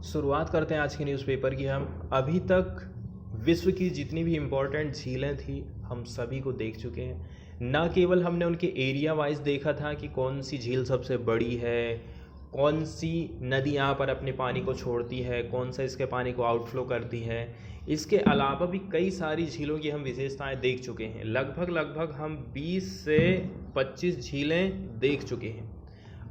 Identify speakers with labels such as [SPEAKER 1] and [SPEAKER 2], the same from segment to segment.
[SPEAKER 1] शुरुआत करते हैं आज के न्यूज़पेपर की। हम अभी तक विश्व की जितनी भी इम्पोर्टेंट झीलें थी हम सभी को देख चुके हैं। ना केवल हमने उनके एरिया वाइज देखा था कि कौन सी झील सबसे बड़ी है, कौन सी नदी यहाँ पर अपने पानी को छोड़ती है, कौन सा इसके पानी को आउटफ्लो करती है। इसके अलावा भी कई सारी झीलों की हम विशेषताएं देख चुके हैं। लगभग हम 20 से 25 झीलें देख चुके हैं।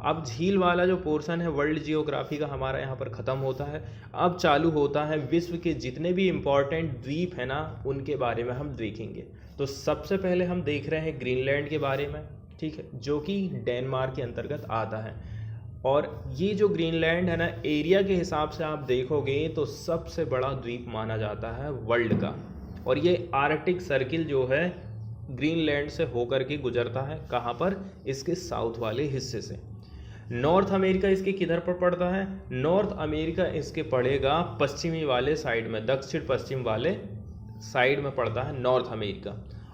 [SPEAKER 1] अब झील वाला जो पोर्शन है वर्ल्ड जियोग्राफी का हमारा यहाँ पर ख़त्म होता है। अब चालू होता है विश्व के जितने भी इम्पॉर्टेंट द्वीप हैं ना, उनके बारे में हम देखेंगे। तो सबसे पहले हम देख रहे हैं ग्रीनलैंड के बारे में, ठीक है, जो कि डेनमार्क के अंतर्गत आता है। और ये जो ग्रीनलैंड है ना, एरिया के हिसाब से आप देखोगे तो सबसे बड़ा द्वीप माना जाता है वर्ल्ड का। और ये आर्कटिक सर्किल जो है ग्रीनलैंड से होकर के गुजरता है। कहाँ पर? इसके साउथ वाले हिस्से से। नॉर्थ अमेरिका इसके किधर पर पड़ता है? नॉर्थ अमेरिका इसके पड़ेगा पश्चिमी वाले साइड में, दक्षिण पश्चिम वाले साइड में पड़ता है नॉर्थ अमेरिका।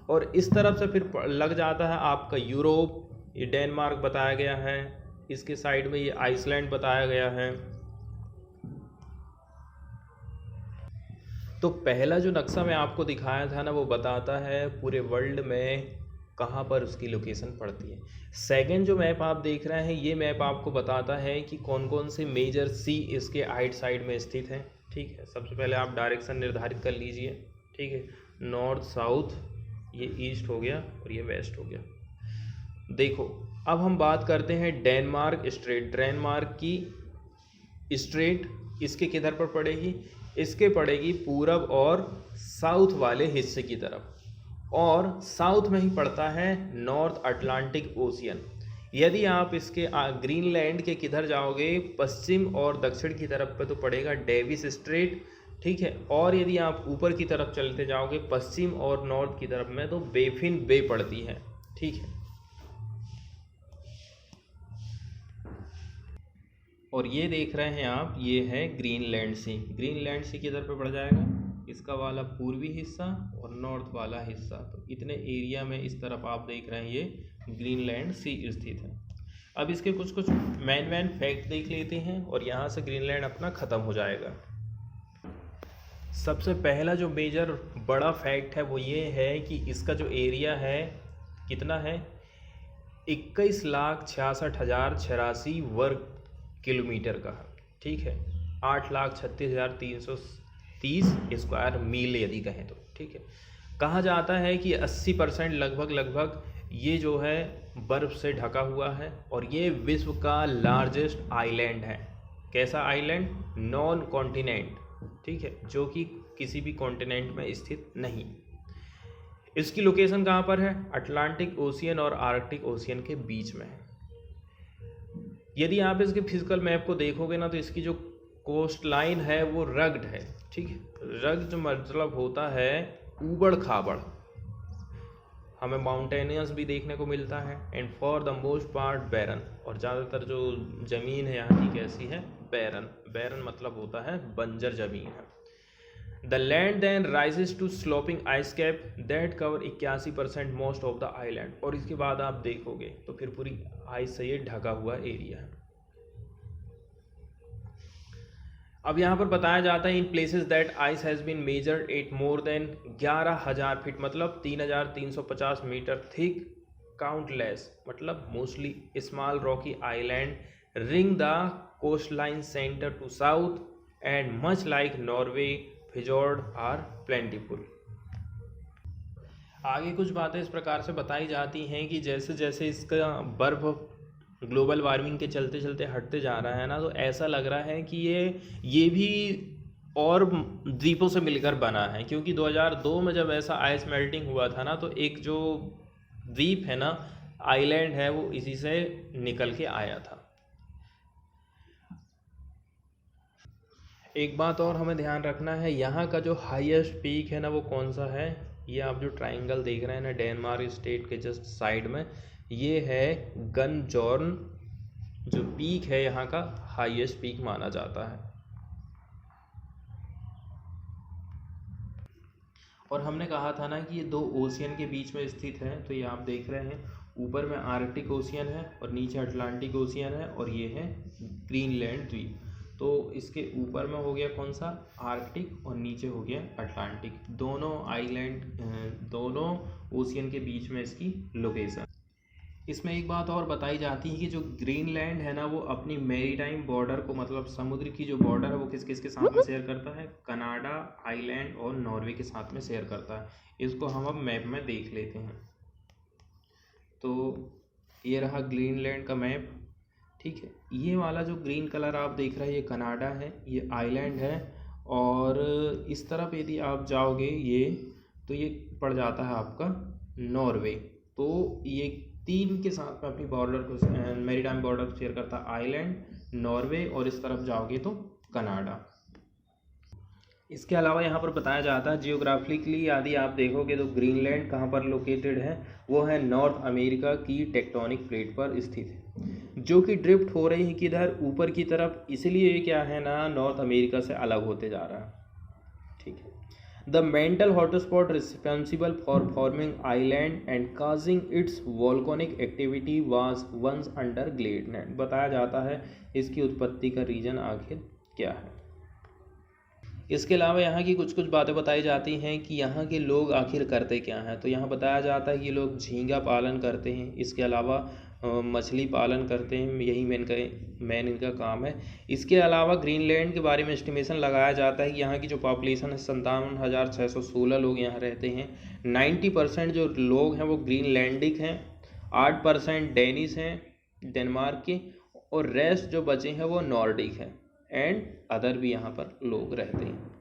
[SPEAKER 1] और इस तरफ से फिर लग जाता है आपका यूरोप, ये डेनमार्क बताया गया है, इसके साइड में ये आइसलैंड बताया गया है। तो पहला जो नक्शा मैं आपको दिखाया था ना, वो बताता है पूरे वर्ल्ड में कहाँ पर उसकी लोकेशन पड़ती है। सेकंड जो मैप आप देख रहे हैं, ये मैप आपको बताता है कि कौन कौन से मेजर सी इसके आइट साइड में स्थित हैं, ठीक है। सबसे पहले आप डायरेक्शन निर्धारित कर लीजिए, ठीक है। नॉर्थ साउथ, ये ईस्ट हो गया और ये वेस्ट हो गया। देखो अब हम बात करते हैं डेनमार्क स्ट्रेट। डेनमार्क की स्ट्रेट इसके किधर पर पड़ेगी? इसके पड़ेगी पूरब और साउथ वाले हिस्से की तरफ, और साउथ में ही पड़ता है नॉर्थ अटलांटिक ओशियन। यदि आप इसके ग्रीनलैंड के किधर जाओगे, पश्चिम और दक्षिण की तरफ पे, तो पड़ेगा डेविस स्ट्रेट, ठीक है। और यदि आप ऊपर की तरफ चलते जाओगे पश्चिम और नॉर्थ की तरफ में, तो बेफिन बे पड़ती है, ठीक है। और ये देख रहे हैं आप, ये है ग्रीनलैंड सी। ग्रीनलैंड सी किधर पे पड़ जाएगा? इसका वाला पूर्वी हिस्सा और नॉर्थ वाला हिस्सा। तो इतने एरिया में इस तरफ आप देख रहे हैं ये ग्रीनलैंड सी स्थित है। अब इसके कुछ मैन फैक्ट देख लेते हैं और यहाँ से ग्रीनलैंड अपना ख़त्म हो जाएगा। सबसे पहला जो मेजर बड़ा फैक्ट है वो ये है कि इसका जो एरिया है कितना है? 21,66,086 वर्ग किलोमीटर का, ठीक है। 8,36,330 स्क्वायर मील यदि कहें तो, ठीक है। कहा जाता है कि 80% लगभग ये जो है बर्फ़ से ढका हुआ है, और ये विश्व का लार्जेस्ट आइलैंड है। कैसा आइलैंड? नॉन कॉन्टिनेंट, ठीक है, जो कि किसी भी कॉन्टिनेंट में स्थित नहीं। इसकी लोकेशन कहाँ पर है? अटलांटिक ओशियन और आर्कटिक ओशियन के बीच में है। यदि आप इसके फिजिकल मैप को देखोगे ना, तो इसकी जो कोस्ट लाइन है वो रग्ड है, ठीक है। रग्ड मतलब होता है ऊबड़ खाबड़। हमें माउंटेनियस भी देखने को मिलता है, and for the most part barren. और ज़्यादातर जो ज़मीन है यहाँ की कैसी है? बैरन। बैरन मतलब होता है बंजर ज़मीन है। The land then rises to sloping ice cap that cover 81% most of the island. और इसके बाद आप देखोगे तो फिर पूरी आइस से ये ढका हुआ एरिया है। अब यहाँ पर बताया जाता है in places that ice has been measured at more than 11,000 feet, मतलब 3,350 मीटर थिक, काउंटलेस मतलब mostly small rocky island ring the coastline centre to south, and much like Norway fjord are plentiful. आगे कुछ बातें इस प्रकार से बताई जाती हैं कि जैसे जैसे इसका बर्फ ग्लोबल वार्मिंग के चलते चलते हटते जा रहा है ना, तो ऐसा लग रहा है कि ये भी और द्वीपों से मिलकर बना है। क्योंकि 2002 में जब ऐसा आइस मेल्टिंग हुआ था ना, तो एक जो द्वीप है ना, आइलैंड है, वो इसी से निकल के आया था। एक बात और हमें ध्यान रखना है, यहाँ का जो हाईएस्ट पीक है ना, वो कौन सा है? ये आप जो ट्राइंगल देख रहे हैं ना, डेनमार्क स्टेट के जस्ट साइड में, ये है गनजॉर्न। जो पीक है यहाँ का हाईएस्ट पीक माना जाता है। और हमने कहा था ना कि ये दो ओशियन के बीच में स्थित है। तो ये आप देख रहे हैं, ऊपर में आर्कटिक ओशियन है और नीचे अटलांटिक ओशियन है, और ये है ग्रीनलैंड द्वीप। तो इसके ऊपर में हो गया कौन सा, आर्कटिक, और नीचे हो गया अटलांटिक। दोनों आइलैंड, दोनों ओशियन के बीच में इसकी लोकेशन। इसमें एक बात और बताई जाती है कि जो ग्रीनलैंड है ना, वो अपनी मैरीटाइम बॉर्डर को, मतलब समुद्र की जो बॉर्डर है वो किस किस के साथ में शेयर करता है, कनाडा, आइलैंड और नॉर्वे के साथ में शेयर करता है। इसको हम अब मैप में देख लेते हैं। तो ये रहा ग्रीनलैंड का मैप, ठीक है। ये वाला जो ग्रीन कलर आप देख रहे हैं ये कनाडा है, ये आइलैंड है, और इस तरफ यदि आप जाओगे ये, तो ये पड़ जाता है आपका नॉर्वे। तो ये तीन के साथ में अपनी बॉर्डर को, मैरीटाइम बॉर्डर को शेयर करता है आइलैंड, नॉर्वे, और इस तरफ जाओगे तो कनाडा। इसके अलावा यहाँ पर बताया जाता है जियोग्राफिकली यदि आप देखोगे तो ग्रीनलैंड कहाँ पर लोकेटेड है, वो है नॉर्थ अमेरिका की टेक्टोनिक प्लेट पर स्थित है, जो कि ड्रिफ्ट हो रही है किधर, ऊपर की तरफ। इसलिए ये क्या है ना, नॉर्थ अमेरिका से अलग होते जा रहा है, ठीक है। The mantle hotspot responsible for forming island and causing its volcanic activity was once under glacier. बताया जाता है इसकी उत्पत्ति का रीजन आखिर क्या है। इसके अलावा यहाँ की कुछ कुछ बातें बताई जाती हैं कि यहाँ के लोग आखिर करते क्या हैं। तो यहाँ बताया जाता है कि लोग झींगा पालन करते हैं, इसके अलावा मछली पालन करते हैं, यही मेन इनका काम है। इसके अलावा ग्रीनलैंड के बारे में एस्टिमेशन लगाया जाता है कि यहाँ की जो पॉपुलेशन है 57,616 लोग यहाँ रहते हैं। 90% जो लोग हैं वो ग्रीनलैंडिक हैं, 8% डेनिश हैं डेनमार्क के, और रेस्ट जो बचे हैं वो नॉर्डिक हैं, एंड अदर भी यहाँ पर लोग रहते हैं।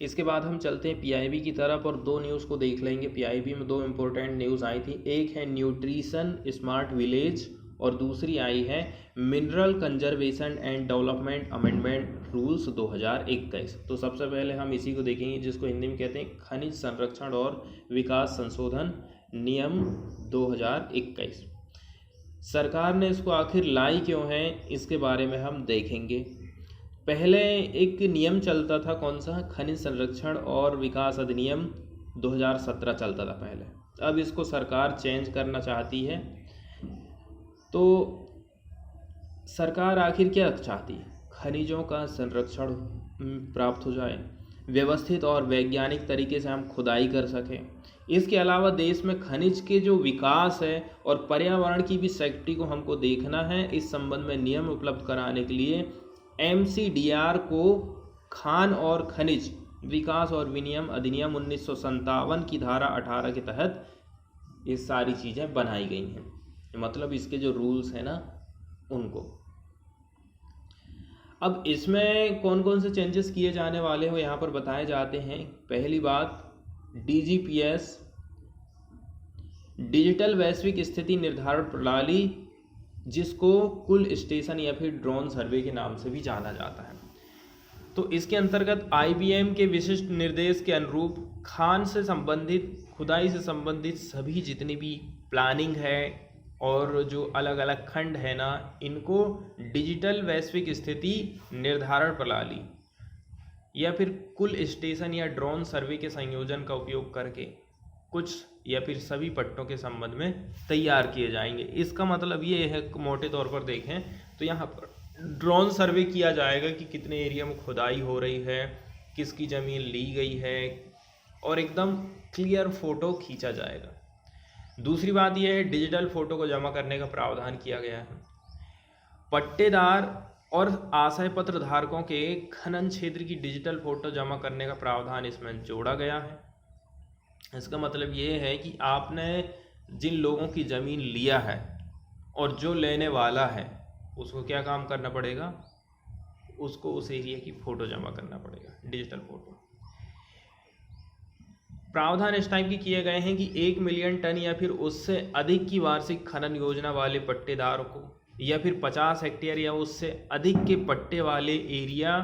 [SPEAKER 1] इसके बाद हम चलते हैं पीआईबी की तरफ और दो न्यूज़ को देख लेंगे। पीआईबी में दो इम्पोर्टेंट न्यूज़ आई थी, एक है न्यूट्रिशन स्मार्ट विलेज और दूसरी आई है mineral conservation and development amendment rules 2021। तो सबसे पहले हम इसी को देखेंगे जिसको हिंदी में कहते हैं खनिज संरक्षण और विकास संशोधन नियम 2021। सरकार ने इसको आखिर लाई क्यों है, इसके बारे में हम देखेंगे। पहले एक नियम चलता था, कौन सा, खनिज संरक्षण और विकास अधिनियम 2017 चलता था पहले। अब इसको सरकार चेंज करना चाहती है। तो सरकार आखिर क्या चाहती है, खनिजों का संरक्षण प्राप्त हो जाए, व्यवस्थित और वैज्ञानिक तरीके से हम खुदाई कर सकें। इसके अलावा देश में खनिज के जो विकास है और पर्यावरण की भी सेफ्टी को हमको देखना है। इस संबंध में नियम उपलब्ध कराने के लिए MCDR को खान और खनिज विकास और विनियम अधिनियम 1957 की धारा 18 के तहत ये सारी चीज़ें बनाई गई हैं, मतलब इसके जो रूल्स हैं ना उनको। अब इसमें कौन कौन से चेंजेस किए जाने वाले हो यहाँ पर बताए जाते हैं। पहली बात, DGPS डिजिटल वैश्विक स्थिति निर्धारण प्रणाली, जिसको कुल स्टेशन या फिर ड्रोन सर्वे के नाम से भी जाना जाता है। तो इसके अंतर्गत IBM के विशिष्ट निर्देश के अनुरूप खान से संबंधित, खुदाई से संबंधित सभी जितनी भी प्लानिंग है और जो अलग अलग खंड है ना, इनको डिजिटल वैश्विक स्थिति निर्धारण प्रणाली या फिर कुल स्टेशन या ड्रोन सर्वे के संयोजन का उपयोग करके कुछ या फिर सभी पट्टों के संबंध में तैयार किए जाएंगे। इसका मतलब ये है, मोटे तौर पर देखें तो यहाँ पर ड्रोन सर्वे किया जाएगा कि कितने एरिया में खुदाई हो रही है, किसकी ज़मीन ली गई है, और एकदम क्लियर फोटो खींचा जाएगा। दूसरी बात यह है, डिजिटल फोटो को जमा करने का प्रावधान किया गया है। पट्टेदार और आशय पत्र धारकों के खनन क्षेत्र की डिजिटल फोटो जमा करने का प्रावधान इसमें जोड़ा गया है। इसका मतलब ये है कि आपने जिन लोगों की ज़मीन लिया है और जो लेने वाला है उसको क्या काम करना पड़ेगा, उसको उस एरिया की फ़ोटो जमा करना पड़ेगा, डिजिटल फ़ोटो। प्रावधान इस टाइप के किए गए हैं कि 1 मिलियन टन या फिर उससे अधिक की वार्षिक खनन योजना वाले पट्टेदारों को या फिर 50 हेक्टेयर या उससे अधिक के पट्टे वाले एरिया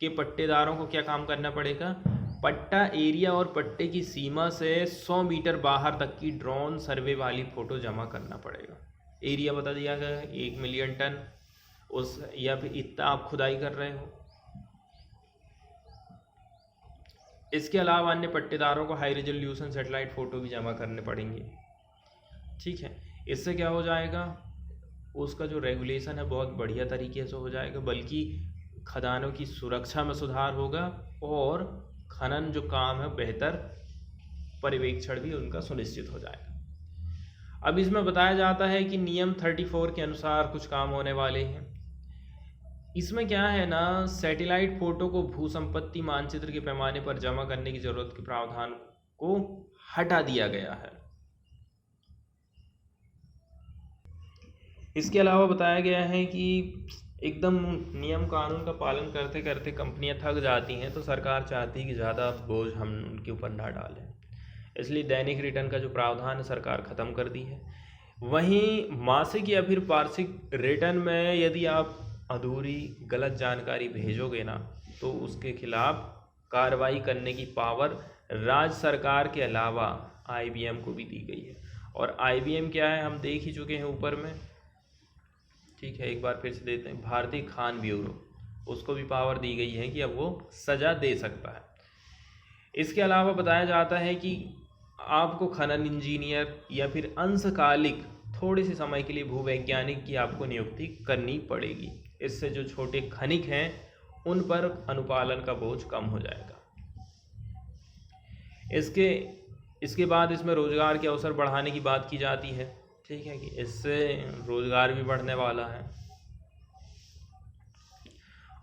[SPEAKER 1] के पट्टेदारों को क्या काम करना पड़ेगा, पट्टा एरिया और पट्टे की सीमा से 100 मीटर बाहर तक की ड्रोन सर्वे वाली फ़ोटो जमा करना पड़ेगा। एरिया बता दिया गया है 1 मिलियन टन, उस या फिर इतना आप खुदाई कर रहे हो। इसके अलावा अन्य पट्टेदारों को हाई रेजोल्यूशन सैटेलाइट फ़ोटो भी जमा करने पड़ेंगे, ठीक है। इससे क्या हो जाएगा, उसका जो रेगुलेशन है बहुत बढ़िया तरीके से हो जाएगा, बल्कि खदानों की सुरक्षा में सुधार होगा और खनन जो काम है बेहतर पर्यवेक्षण भी उनका सुनिश्चित हो जाएगा। अब इसमें बताया जाता है कि नियम 34 के अनुसार कुछ काम होने वाले हैं। इसमें क्या है ना, सैटेलाइट फोटो को भू संपत्ति मानचित्र के पैमाने पर जमा करने की जरूरत के प्रावधान को हटा दिया गया है। इसके अलावा बताया गया है कि एकदम नियम कानून का पालन करते करते कंपनियां थक जाती हैं, तो सरकार चाहती है कि ज़्यादा बोझ हम उनके ऊपर ना डालें, इसलिए दैनिक रिटर्न का जो प्रावधान है सरकार ख़त्म कर दी है। वहीं मासिक या फिर वार्षिक रिटर्न में यदि आप अधूरी गलत जानकारी भेजोगे ना, तो उसके खिलाफ कार्रवाई करने की पावर राज्य सरकार के अलावा IBM को भी दी गई है। और IBM क्या है हम देख ही चुके हैं ऊपर में, ठीक है, एक बार फिर से देते हैं, भारतीय खान ब्यूरो, उसको भी पावर दी गई है कि अब वो सज़ा दे सकता है। इसके अलावा बताया जाता है कि आपको खनन इंजीनियर या फिर अंशकालिक थोड़े से समय के लिए भूवैज्ञानिक की आपको नियुक्ति करनी पड़ेगी। इससे जो छोटे खनिक हैं उन पर अनुपालन का बोझ कम हो जाएगा। इसके बाद इसमें रोजगार के अवसर बढ़ाने की बात की जाती है, ठीक है, कि इससे रोजगार भी बढ़ने वाला है।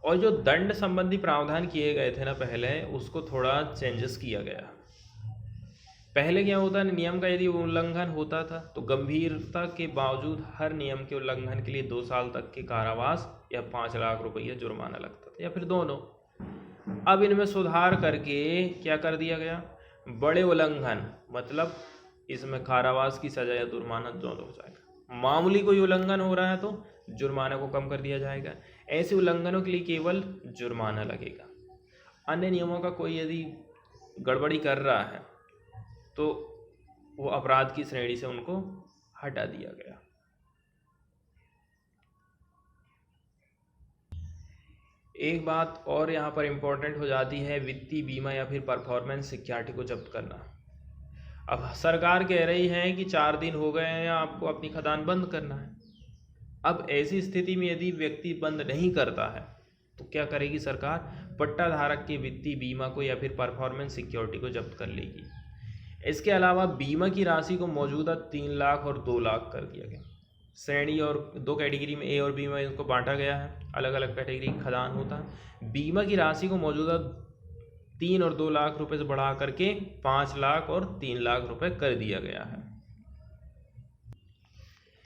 [SPEAKER 1] और जो दंड संबंधी प्रावधान किए गए थे ना पहले, उसको थोड़ा चेंजेस किया गया। पहले क्या होता है, नियम का यदि उल्लंघन होता था तो गंभीरता के बावजूद हर नियम के उल्लंघन के लिए 2 साल तक के कारावास या 5 लाख रुपये जुर्माना लगता था, या फिर दोनों। अब इनमें सुधार करके क्या कर दिया गया, बड़े उल्लंघन मतलब इसमें कारावास की सजा या जुर्माना दोनों हो जाएगा। मामूली कोई उल्लंघन हो रहा है तो जुर्माना को कम कर दिया जाएगा, ऐसे उल्लंघनों के लिए केवल जुर्माना लगेगा। अन्य नियमों का कोई यदि गड़बड़ी कर रहा है तो वो अपराध की श्रेणी से उनको हटा दिया गया। एक बात और यहाँ पर इम्पोर्टेंट हो जाती है, वित्तीय बीमा या फिर परफॉर्मेंस सिक्योरिटी को जब्त करना। अब सरकार कह रही है कि 4 दिन हो गए हैं, आपको अपनी खदान बंद करना है। अब ऐसी स्थिति में यदि व्यक्ति बंद नहीं करता है तो क्या करेगी सरकार, पट्टाधारक के वित्तीय बीमा को या फिर परफॉर्मेंस सिक्योरिटी को जब्त कर लेगी। इसके अलावा बीमा की राशि को मौजूदा 3 लाख और 2 लाख कर दिया गया। श्रेणी और 2 कैटेगरी में A और B में इनको बांटा गया है, अलग अलग कैटेगरी खदान होता है। बीमा की राशि को मौजूदा 3 और 2 लाख रुपए से बढ़ा करके 5 लाख और 3 लाख रुपए कर दिया गया है।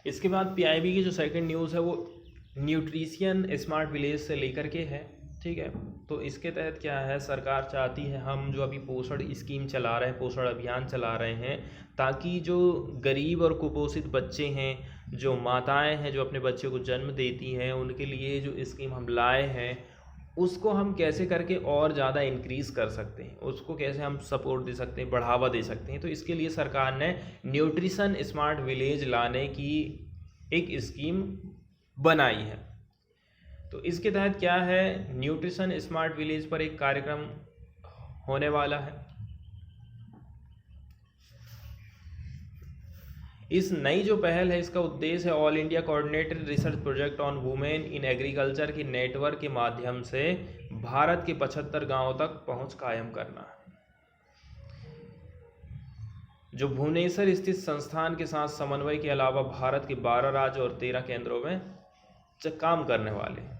[SPEAKER 1] इसके बाद PIB की जो सेकंड न्यूज़ है वो न्यूट्रिशन स्मार्ट विलेज से लेकर के है, ठीक है। तो इसके तहत क्या है, सरकार चाहती है, हम जो अभी पोषण स्कीम चला रहे हैं, पोषण अभियान चला रहे हैं, ताकि जो गरीब और कुपोषित बच्चे हैं, जो माताएं हैं जो अपने बच्चे को जन्म देती हैं, उनके लिए जो स्कीम हम लाए हैं उसको हम कैसे करके और ज़्यादा इंक्रीज़ कर सकते हैं, उसको कैसे हम सपोर्ट दे सकते हैं, बढ़ावा दे सकते हैं। तो इसके लिए सरकार ने न्यूट्रिशन स्मार्ट विलेज लाने की एक स्कीम बनाई है। तो इसके तहत क्या है, न्यूट्रिशन स्मार्ट विलेज पर एक कार्यक्रम होने वाला है। इस नई जो पहल है इसका उद्देश्य है all India coordinated research project on women in agriculture के नेटवर्क के माध्यम से भारत के 75 गांवों तक पहुंच कायम करना है, जो भुवनेश्वर स्थित संस्थान के साथ समन्वय के अलावा भारत के 12 राज्य और 13 केंद्रों में काम करने वाले हैं।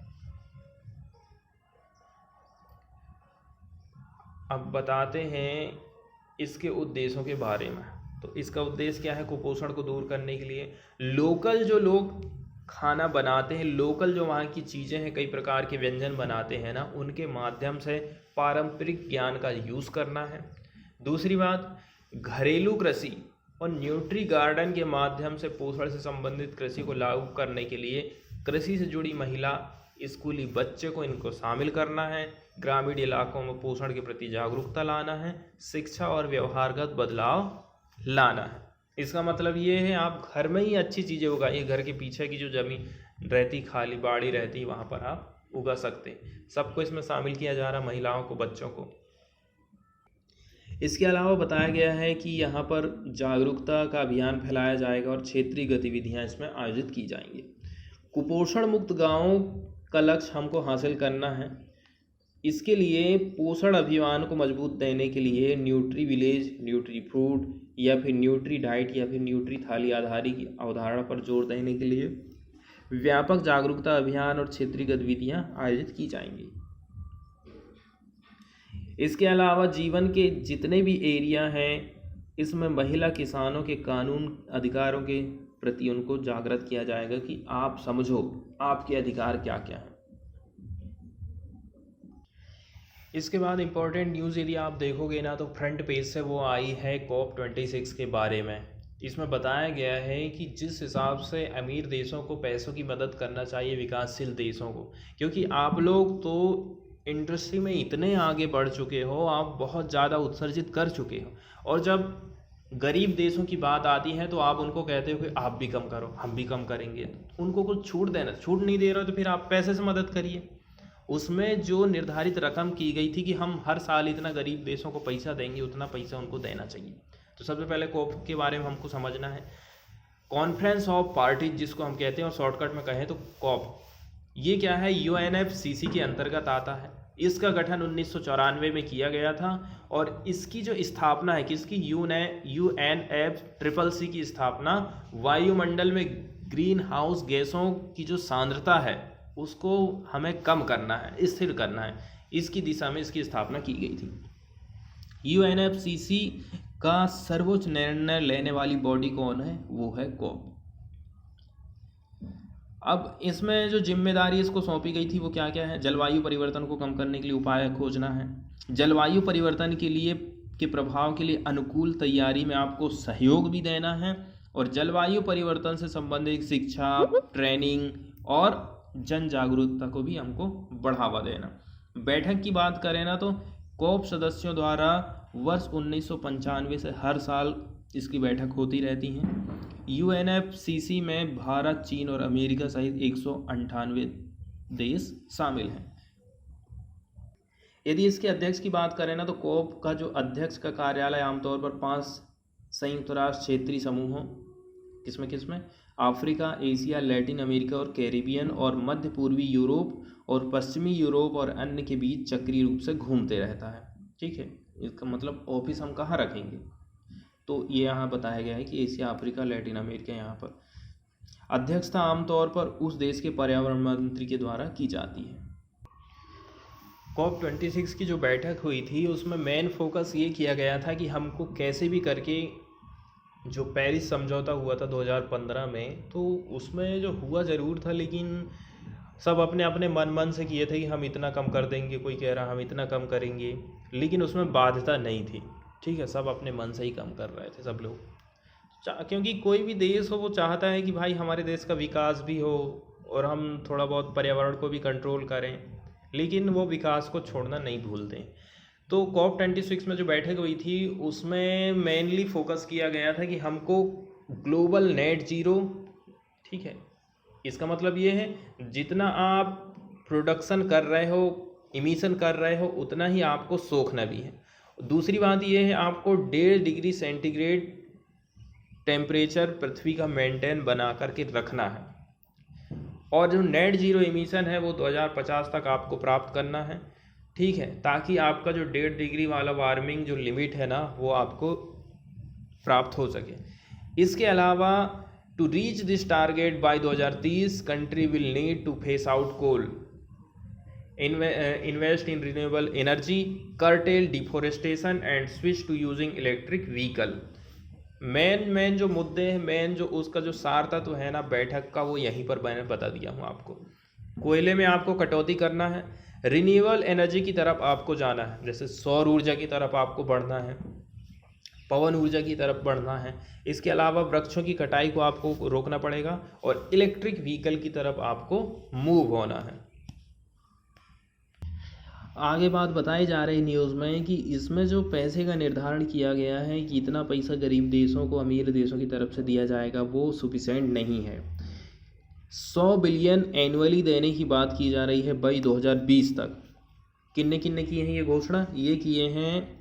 [SPEAKER 1] अब बताते हैं इसके उद्देश्यों के बारे में। तो इसका उद्देश्य क्या है, कुपोषण को दूर करने के लिए लोकल जो लोग खाना बनाते हैं, लोकल जो वहाँ की चीज़ें हैं, कई प्रकार के व्यंजन बनाते हैं ना, उनके माध्यम से पारंपरिक ज्ञान का यूज़ करना है। दूसरी बात, घरेलू कृषि और न्यूट्री गार्डन के माध्यम से पोषण से संबंधित कृषि को लागू करने के लिए कृषि से जुड़ी महिला, स्कूली बच्चे को इनको शामिल करना है। ग्रामीण इलाकों में पोषण के प्रति जागरूकता लाना है, शिक्षा और व्यवहारगत बदलाव लाना है। इसका मतलब ये है आप घर में ही अच्छी चीज़ें उगाइए, घर के पीछे की जो ज़मीन रहती, खाली बाड़ी रहती, वहाँ पर आप उगा सकते हैं। सबको इसमें शामिल किया जा रहा है, महिलाओं को, बच्चों को। इसके अलावा बताया गया है कि यहाँ पर जागरूकता का अभियान फैलाया जाएगा और क्षेत्रीय गतिविधियाँ इसमें आयोजित की जाएंगी। कुपोषण मुक्त गांवों का लक्ष्य हमको हासिल करना है। इसके लिए पोषण अभियान को मजबूत देने के लिए न्यूट्री विलेज, न्यूट्री फूड या फिर न्यूट्री डाइट या फिर न्यूट्री थाली आधारी की अवधारणा पर जोर देने के लिए व्यापक जागरूकता अभियान और क्षेत्रीय गतिविधियां आयोजित की जाएंगी। इसके अलावा जीवन के जितने भी एरिया हैं इसमें महिला किसानों के कानून अधिकारों के प्रति उनको जागृत किया जाएगा कि आप समझो आपके अधिकार क्या क्या हैं। इसके बाद इम्पोर्टेंट न्यूज़ यदि आप देखोगे ना तो फ्रंट पेज से वो आई है COP26 के बारे में। इसमें बताया गया है कि जिस हिसाब से अमीर देशों को पैसों की मदद करना चाहिए विकासशील देशों को, क्योंकि आप लोग तो इंडस्ट्री में इतने आगे बढ़ चुके हो, आप बहुत ज़्यादा उत्सर्जित कर चुके हो, और जब गरीब देशों की बात आती है तो आप उनको कहते हो कि आप भी कम करो, हम भी कम करेंगे। उनको कुछ छूट देना, छूट नहीं दे रहे हो तो फिर आप पैसे से मदद करिए। उसमें जो निर्धारित रकम की गई थी कि हम हर साल इतना गरीब देशों को पैसा देंगे, उतना पैसा उनको देना चाहिए। तो सबसे पहले COP के बारे में हमको समझना है। कॉन्फ्रेंस ऑफ पार्टीज जिसको हम कहते हैं, और शॉर्टकट में कहें तो COP, ये क्या है, UNFCCC के अंतर्गत आता है। इसका गठन 1994 में किया गया था और इसकी जो स्थापना है किसकी, UNFCCC की स्थापना वायुमंडल में ग्रीन हाउस गैसों की जो सांद्रता है उसको हमें कम करना है, स्थिर करना है, इसकी दिशा में इसकी स्थापना की गई थी। UNFCCC का सर्वोच्च निर्णय लेने वाली बॉडी कौन है, वो है COP। अब इसमें जो जिम्मेदारी इसको सौंपी गई थी वो क्या क्या है, जलवायु परिवर्तन को कम करने के लिए उपाय खोजना है, जलवायु परिवर्तन के लिए के प्रभाव के लिए अनुकूल तैयारी में आपको सहयोग भी देना है, और जलवायु परिवर्तन से संबंधित शिक्षा, ट्रेनिंग और जन जागरूकता को भी हमको बढ़ावा देना। बैठक की बात करें ना तो COP सदस्यों द्वारा वर्ष 1995 से हर साल इसकी बैठक होती रहती हैं। UNFCCC में भारत, चीन और अमेरिका सहित 198 देश शामिल हैं। यदि इसके अध्यक्ष की बात करें ना तो COP का जो अध्यक्ष का कार्यालय आमतौर पर 5 संयुक्त राष्ट्र क्षेत्रीय समूहों, किसमें अफ्रीका, एशिया, लैटिन अमेरिका और कैरिबियन और मध्य पूर्वी यूरोप और पश्चिमी यूरोप और अन्य के बीच चक्रीय रूप से घूमते रहता है। ठीक है, इसका मतलब ऑफिस हम कहाँ रखेंगे, तो ये यहाँ बताया गया है कि एशिया, अफ्रीका, लैटिन अमेरिका। यहाँ पर अध्यक्षता आमतौर पर उस देश के पर्यावरण मंत्री के द्वारा की जाती है। COP26 की जो बैठक हुई थी उसमें मेन फोकस ये किया गया था कि हमको कैसे भी करके जो पेरिस समझौता हुआ था 2015 में, तो उसमें जो हुआ ज़रूर था, लेकिन सब अपने अपने मन से किए थे कि हम इतना कम कर देंगे, कोई कह रहा हम इतना कम करेंगे, लेकिन उसमें बाध्यता नहीं थी। ठीक है, सब अपने मन से ही कम कर रहे थे सब लोग, क्योंकि कोई भी देश हो वो चाहता है कि भाई हमारे देश का विकास भी हो और हम थोड़ा बहुत पर्यावरण को भी कंट्रोल करें, लेकिन वो विकास को छोड़ना नहीं भूलते। तो COP26 में जो बैठक हुई थी उसमें मेनली फोकस किया गया था कि हमको ग्लोबल नेट जीरो, ठीक है, इसका मतलब ये है जितना आप प्रोडक्शन कर रहे हो, इमिशन कर रहे हो, उतना ही आपको सोखना भी है। दूसरी बात ये है आपको 1.5 डिग्री सेंटीग्रेड टेम्परेचर पृथ्वी का मेंटेन बना करके रखना है, और जो नेट जीरो इमिशन है वो 2050 तक आपको प्राप्त करना है। ठीक है, ताकि आपका जो 1.5 डिग्री वाला वार्मिंग जो लिमिट है ना वो आपको प्राप्त हो सके। इसके अलावा to reach this target by 2030 country will need to phase out coal, invest in renewable energy, curtail deforestation and switch to using electric vehicle. Main जो मुद्दे हैं, मेन जो उसका जो सार तत्व है ना बैठक का, वो यहीं पर मैंने बता दिया हूँ आपको। कोयले में आपको कटौती करना है, रिन्यूएबल एनर्जी की तरफ आपको जाना है, जैसे सौर ऊर्जा की तरफ आपको बढ़ना है, पवन ऊर्जा की तरफ बढ़ना है। इसके अलावा वृक्षों की कटाई को आपको रोकना पड़ेगा और इलेक्ट्रिक व्हीकल की तरफ आपको मूव होना है। आगे बात बताई जा रही न्यूज़ में कि इसमें जो पैसे का निर्धारण किया गया है कि इतना पैसा गरीब देशों को अमीर देशों की तरफ से दिया जाएगा, वो सफिशिएंट नहीं है। 100 बिलियन एनुअली देने की बात की जा रही है बाई 2020 तक। किन्ने की हैं ये घोषणा, ये किए हैं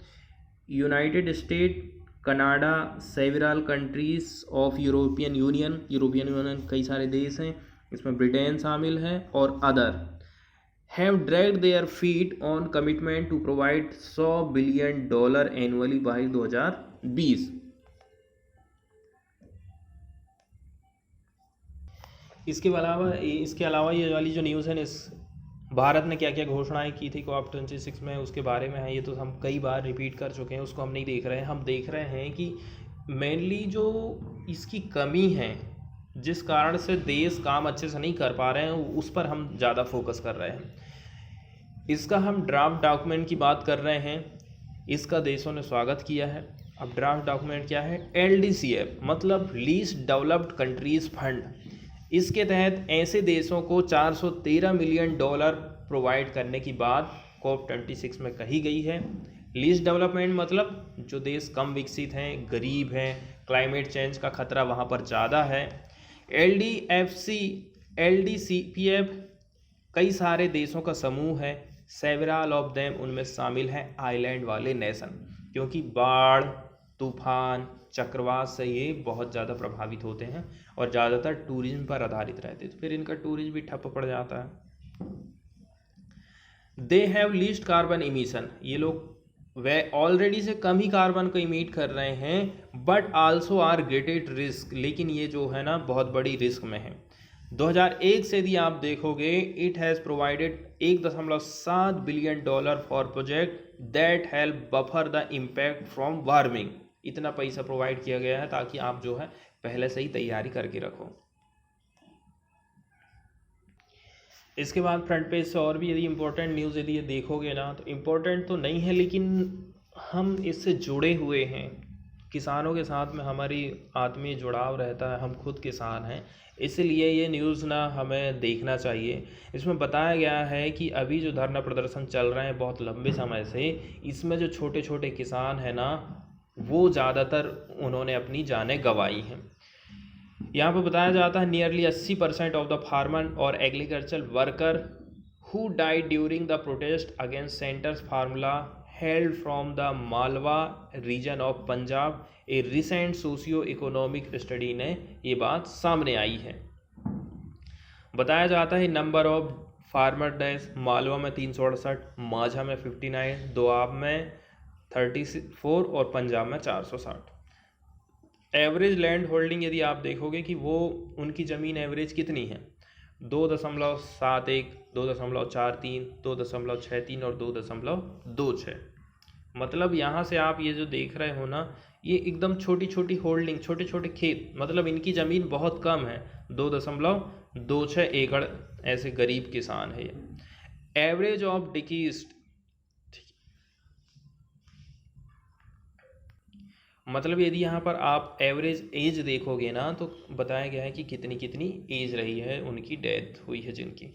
[SPEAKER 1] United State, Canada, several countries of European Union कई सारे देश हैं, इसमें ब्रिटेन शामिल है और other have dragged their feet on commitment to provide $100 billion annually by 2020। इसके अलावा ये वाली जो न्यूज़ है ना, इस भारत ने क्या क्या घोषणाएं की थी COP26 में, उसके बारे में है। ये तो हम कई बार रिपीट कर चुके हैं, उसको हम नहीं देख रहे हैं। हम देख रहे हैं कि मेनली जो इसकी कमी है, जिस कारण से देश काम अच्छे से नहीं कर पा रहे हैं, उस पर हम ज़्यादा फोकस कर रहे हैं। इसका हम ड्राफ्ट डॉक्यूमेंट की बात कर रहे हैं, इसका देशों ने स्वागत किया है। अब ड्राफ्ट डॉक्यूमेंट क्या है? LDCF मतलब लीस्ट डेवलप्ड कंट्रीज फंड। इसके तहत ऐसे देशों को $413 मिलियन प्रोवाइड करने की बात COP26 में कही गई है। लीस्ट डेवलपमेंट मतलब जो देश कम विकसित हैं, गरीब हैं, क्लाइमेट चेंज का खतरा वहाँ पर ज़्यादा है। LDCPF कई सारे देशों का समूह है। सेवरल ऑफ देम उनमें शामिल हैं आइलैंड वाले नेशन, क्योंकि बाढ़, तूफान, चक्रवात से ये बहुत ज़्यादा प्रभावित होते हैं और ज़्यादातर टूरिज्म पर आधारित रहते हैं, तो फिर इनका टूरिज्म भी ठप पड़ जाता है। They have least carbon emission, ये लोग वे ऑलरेडी से कम ही कार्बन को इमिट कर रहे हैं, but also are greater risk, लेकिन ये जो है ना बहुत बड़ी रिस्क में है। 2001 से यदि आप देखोगे, it has provided $1.7 billion for project that help buffer the impact from warming. इतना पैसा प्रोवाइड किया गया है ताकि आप जो है पहले से ही तैयारी करके रखो। इसके बाद फ्रंट पेज से और भी यदि इम्पोर्टेंट न्यूज़ यदि ये देखोगे ना, तो इम्पोर्टेंट तो नहीं है, लेकिन हम इससे जुड़े हुए हैं। किसानों के साथ में हमारी आत्मीय जुड़ाव रहता है, हम खुद किसान हैं, इसलिए ये न्यूज़ ना हमें देखना चाहिए। इसमें बताया गया है कि अभी जो धरना प्रदर्शन चल रहे हैं बहुत लंबे समय से, इसमें जो छोटे छोटे किसान हैं ना, वो ज़्यादातर उन्होंने अपनी जानें गंवाई हैं। यहाँ पर बताया जाता है नियरली 80% ऑफ द फार्मर और agriculture worker who died during the protest against centre's formula held from the Malwa region of Punjab. A recent socio economic study ने ये बात सामने आई है। बताया जाता है number of farmer days, Malwa में 368, माझा में 59, दोआब में 34 और पंजाब में 460। एवरेज लैंड होल्डिंग यदि आप देखोगे कि वो उनकी ज़मीन एवरेज कितनी है, 2.71, 2.43, 2.63 और 2.26। मतलब यहाँ से आप ये जो देख रहे हो ना, ये एकदम छोटी छोटी होल्डिंग, छोटे छोटे खेत, मतलब इनकी ज़मीन बहुत कम है, 2.26 एकड़ ऐसे गरीब किसान है। एवरेज ऑफ डिकीस्ट, मतलब यदि यहाँ पर आप एवरेज एज देखोगे ना, तो बताया गया है कि कितनी कितनी एज रही है उनकी डेथ हुई है जिनकी।